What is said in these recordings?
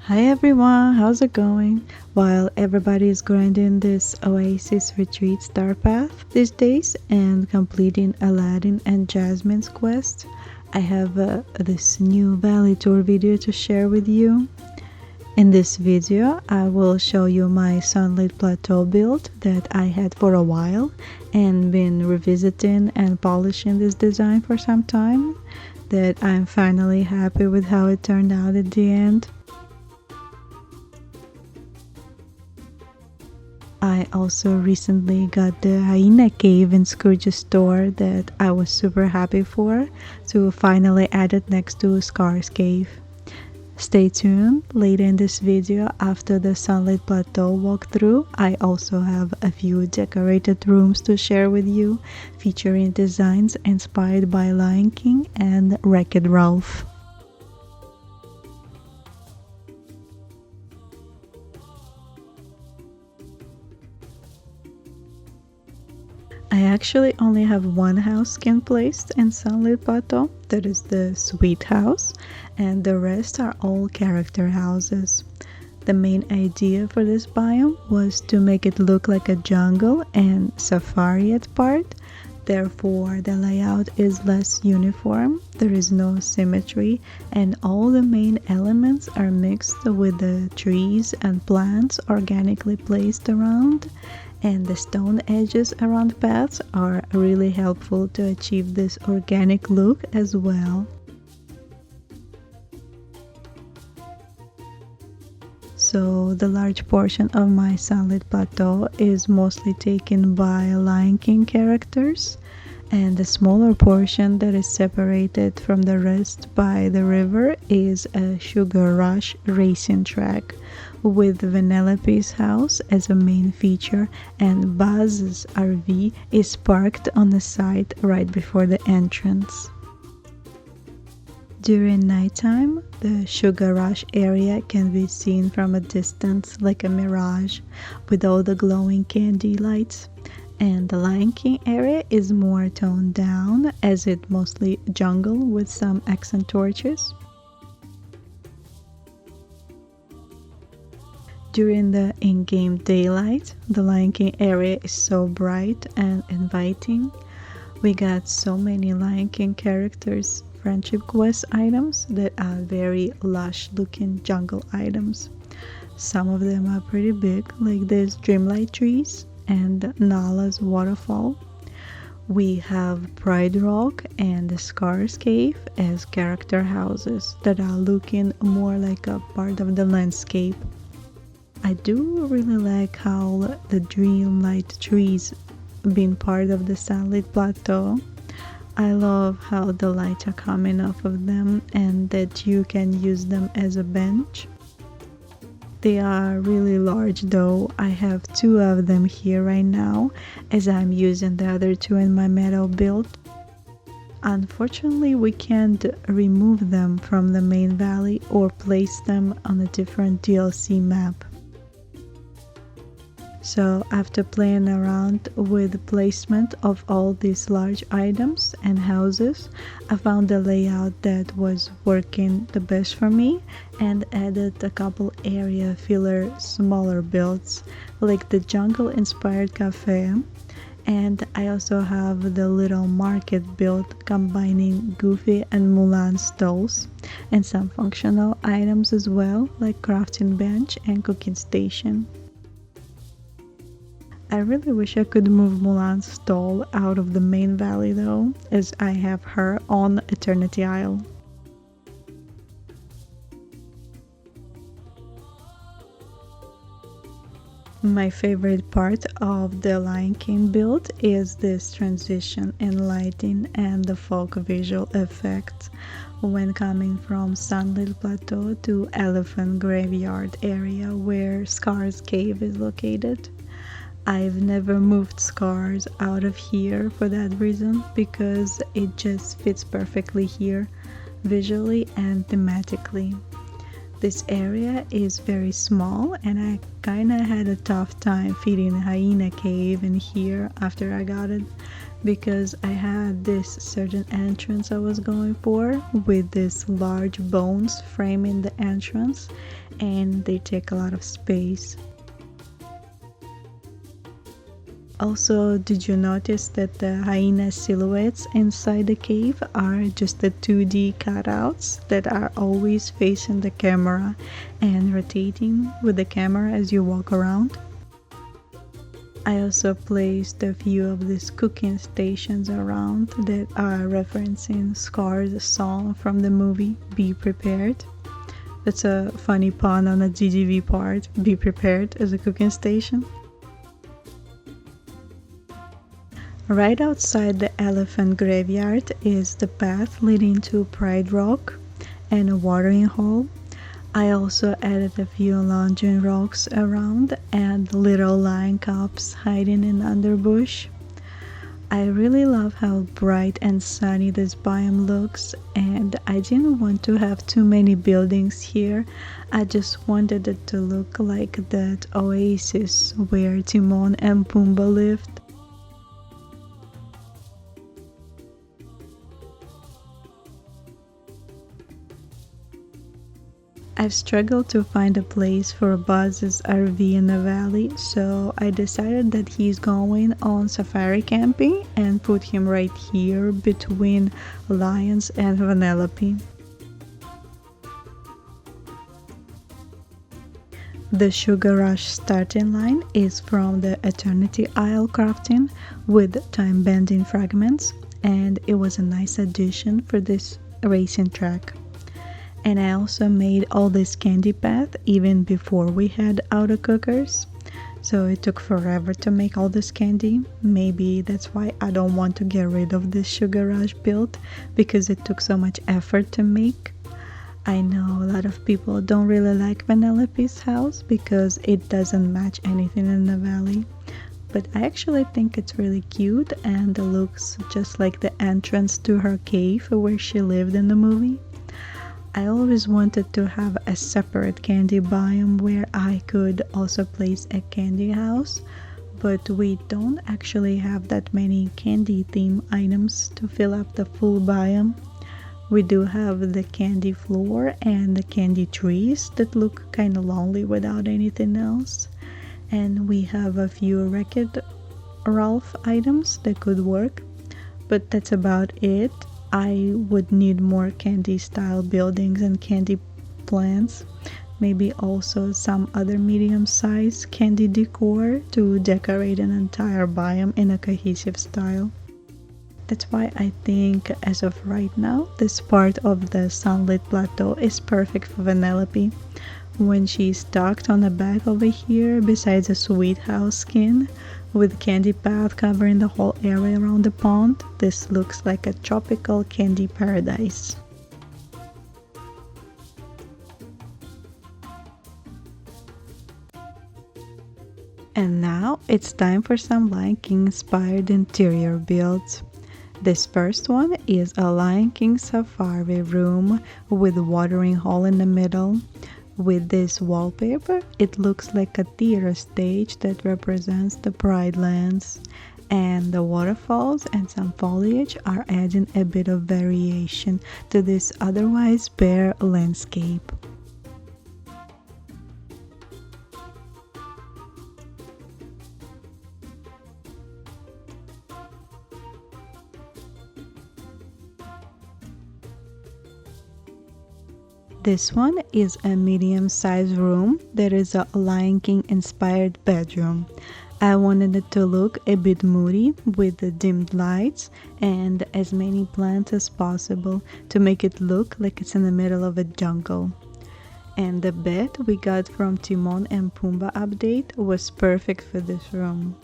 Hi everyone, how's it going? While everybody is grinding this Oasis Retreat Star Path these days and completing Aladdin and Jasmine's quest, I have this new valley tour video to share with you. In this video, I will show you my Sunlit Plateau build that I had for a while and been revisiting and polishing this design for some time, that I'm finally happy with how it turned out at the end. I also recently got the hyena cave in Scrooge's store that I was super happy for to finally add it next to Scar's cave. Stay tuned, later in this video after the Sunlit Plateau walkthrough I also have a few decorated rooms to share with you featuring designs inspired by Lion King and Wreck-It Ralph. I actually only have one house skin placed in Sunlit Plateau, that is the Sweet House, and the rest are all character houses. The main idea for this biome was to make it look like a jungle and safari at part, therefore the layout is less uniform, there is no symmetry, and all the main elements are mixed with the trees and plants organically placed around. And the stone edges around paths are really helpful to achieve this organic look as well. So the large portion of my Sunlit Plateau is mostly taken by Lion King characters, and the smaller portion that is separated from the rest by the river is a Sugar Rush racing track, with Vanellope's house as a main feature, and Buzz's RV is parked on the side right before the entrance. During nighttime, the Sugar Rush area can be seen from a distance like a mirage, with all the glowing candy lights, and the Lion King area is more toned down as it's mostly jungle with some accent torches. During the in-game daylight, the Lion King area is so bright and inviting. We got so many Lion King characters friendship quest items that are very lush looking jungle items. Some of them are pretty big, like these Dreamlight trees and Nala's waterfall. We have Pride Rock and the Scar's Cave as character houses that are looking more like a part of the landscape. I do really like how the Dreamlight trees being part of the Sunlit Plateau. I love how the lights are coming off of them and that you can use them as a bench. They are really large though. I have two of them here right now as I'm using the other two in my meadow build. Unfortunately, we can't remove them from the main valley or place them on a different DLC map. So after playing around with the placement of all these large items and houses, I found the layout that was working the best for me and added a couple area filler smaller builds like the jungle inspired cafe, and I also have the little market build combining Goofy and Mulan stalls and some functional items as well like crafting bench and cooking station. I really wish I could move Mulan's stall out of the main valley though, as I have her on Eternity Isle. My favorite part of the Lion King build is this transition in lighting and the folk visual effects when coming from Sunlit Plateau to Elephant Graveyard area where Scar's Cave is located. I've never moved Scars out of here for that reason, because it just fits perfectly here, visually and thematically. This area is very small and I kinda had a tough time fitting Hyena Cave in here after I got it, because I had this certain entrance I was going for with this large bones framing the entrance, and they take a lot of space. Also, did you notice that the hyena silhouettes inside the cave are just the 2D cutouts that are always facing the camera and rotating with the camera as you walk around? I also placed a few of these cooking stations around that are referencing Scar's song from the movie Be Prepared. That's a funny pun on a GGV part, Be Prepared as a cooking station. Right outside the elephant graveyard is the path leading to Pride Rock and a watering hole. I also added a few lounging rocks around and little lion cubs hiding in underbush. I really love how bright and sunny this biome looks, and I didn't want to have too many buildings here. I just wanted it to look like that oasis where Timon and Pumba lived. I've struggled to find a place for Buzz's RV in the valley, so I decided that he's going on safari camping and put him right here between Lions and Vanellope. The Sugar Rush starting line is from the Eternity Isle crafting with time-bending fragments, and it was a nice addition for this racing track. And I also made all this candy path even before we had auto cookers. So it took forever to make all this candy. Maybe that's why I don't want to get rid of this Sugar Rush build, because it took so much effort to make. I know a lot of people don't really like Vanellope's house because it doesn't match anything in the valley. But I actually think it's really cute and it looks just like the entrance to her cave where she lived in the movie. I always wanted to have a separate candy biome where I could also place a candy house, but we don't actually have that many candy theme items to fill up the full biome. We do have the candy floor and the candy trees that look kinda lonely without anything else, and we have a few Wreck-It Ralph items that could work, but that's about it. I would need more candy style buildings and candy plants, maybe also some other medium-sized candy decor to decorate an entire biome in a cohesive style. That's why I think as of right now, this part of the Sunlit Plateau is perfect for Vanellope. When she's tucked on the back over here besides a sweet house skin, with candy path covering the whole area around the pond, this looks like a tropical candy paradise. And now it's time for some Lion King inspired interior builds. This first one is a Lion King safari room with a watering hole in the middle. With this wallpaper, it looks like a theater stage that represents the Pride Lands, and the waterfalls and some foliage are adding a bit of variation to this otherwise bare landscape. This one is a medium-sized room that is a Lion King inspired bedroom. I wanted it to look a bit moody with the dimmed lights and as many plants as possible to make it look like it's in the middle of a jungle. And the bed we got from Timon and Pumba update was perfect for this room.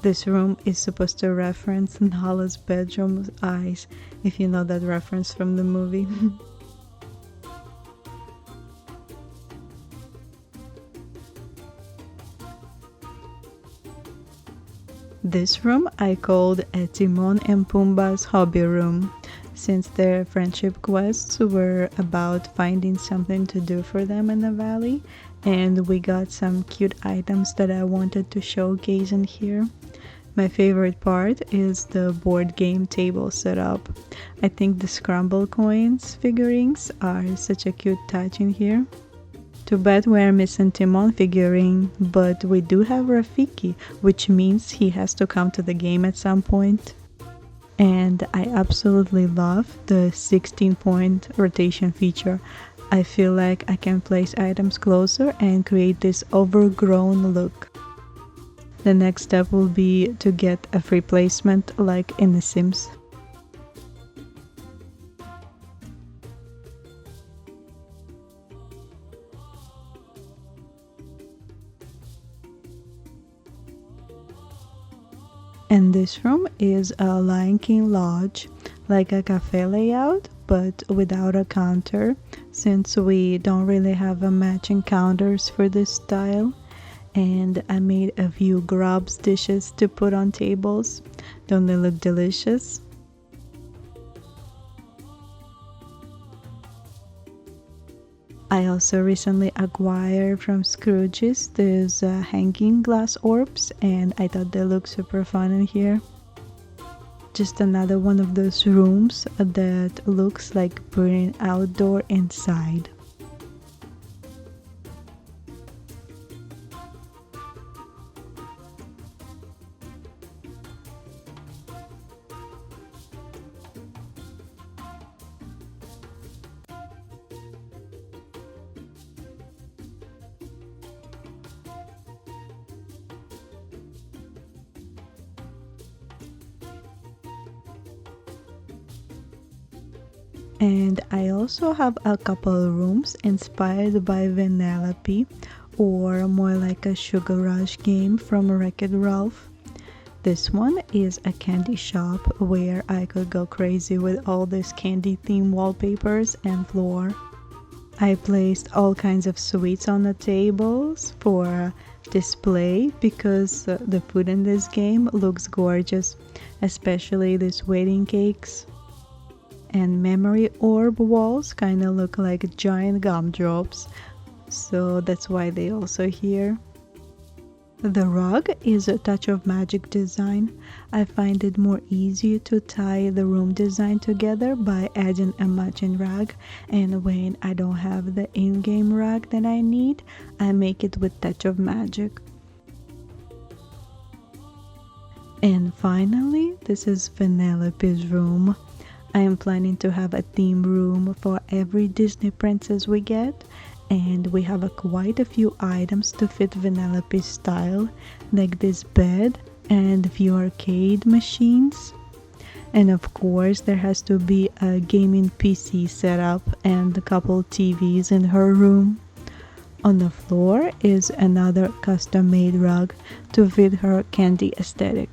This room is supposed to reference Nala's bedroom's eyes, if you know that reference from the movie. This room I called a Timon and Pumba's hobby room. since their friendship quests were about finding something to do for them in the valley, and we got some cute items that I wanted to showcase in here. My favorite part is the board game table setup. I think the scramble coins figurines are such a cute touch in here. Too bad we're missing Timon figurine, but we do have Rafiki, which means he has to come to the game at some point. And I absolutely love the 16-point rotation feature. I feel like I can place items closer and create this overgrown look. The next step will be to get a free placement like in The Sims. And this room is a Lion King Lodge, like a cafe layout, but without a counter, since we don't really have a matching counters for this style. And I made a few grubs dishes to put on tables. Don't they look delicious? I also recently acquired from Scrooge's these hanging glass orbs, and I thought they look super fun in here. Just another one of those rooms that looks like putting outdoor inside. And I also have a couple of rooms inspired by Vanellope, or more like a Sugar Rush game from Wreck-It Ralph. This one is a candy shop where I could go crazy with all these candy themed wallpapers and floor. I placed all kinds of sweets on the tables for display because the food in this game looks gorgeous, especially these wedding cakes. And memory orb walls kind of look like giant gumdrops, so that's why they also here. The rug is a touch of magic design. I find it more easy to tie the room design together by adding a matching rug, and when I don't have the in-game rug that I need, I make it with touch of magic. And finally, this is Vanellope's room. I am planning to have a theme room for every Disney princess we get, and we have quite a few items to fit Vanellope's style, like this bed and a few arcade machines. And of course there has to be a gaming PC setup and a couple TVs in her room. On the floor is another custom-made rug to fit her candy aesthetic.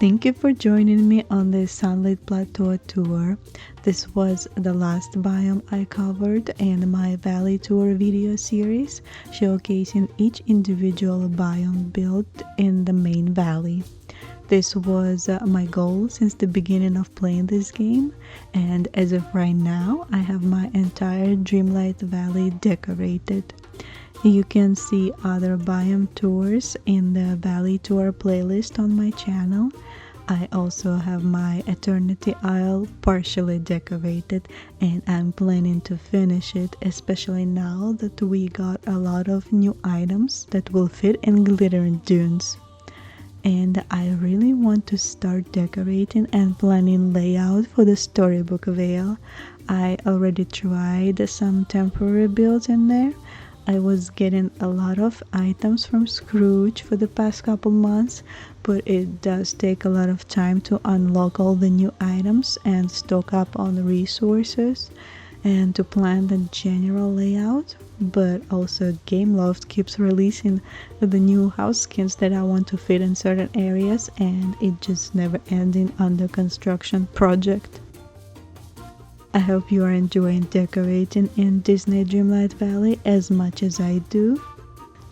Thank you for joining me on this Sunlit Plateau tour. This was the last biome I covered in my Valley Tour video series, showcasing each individual biome built in the main valley. This was my goal since the beginning of playing this game, and as of right now, I have my entire Dreamlight Valley decorated. You can see other biome tours in the Valley Tour playlist on my channel. I also have my Eternity Isle partially decorated, and I'm planning to finish it, especially now that we got a lot of new items that will fit in glittering dunes. And I really want to start decorating and planning layout for the storybook veil. I already tried some temporary builds in there. I was getting a lot of items from Scrooge for the past couple months, but it does take a lot of time to unlock all the new items and stock up on the resources and to plan the general layout. But also Gameloft keeps releasing the new house skins that I want to fit in certain areas, and it just never ending under construction project. I hope you are enjoying decorating in Disney Dreamlight Valley as much as I do.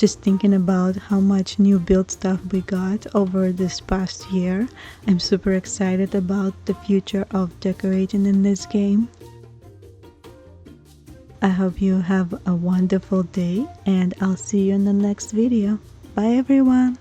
Just thinking about how much new build stuff we got over this past year, I'm super excited about the future of decorating in this game. I hope you have a wonderful day, and I'll see you in the next video. Bye everyone!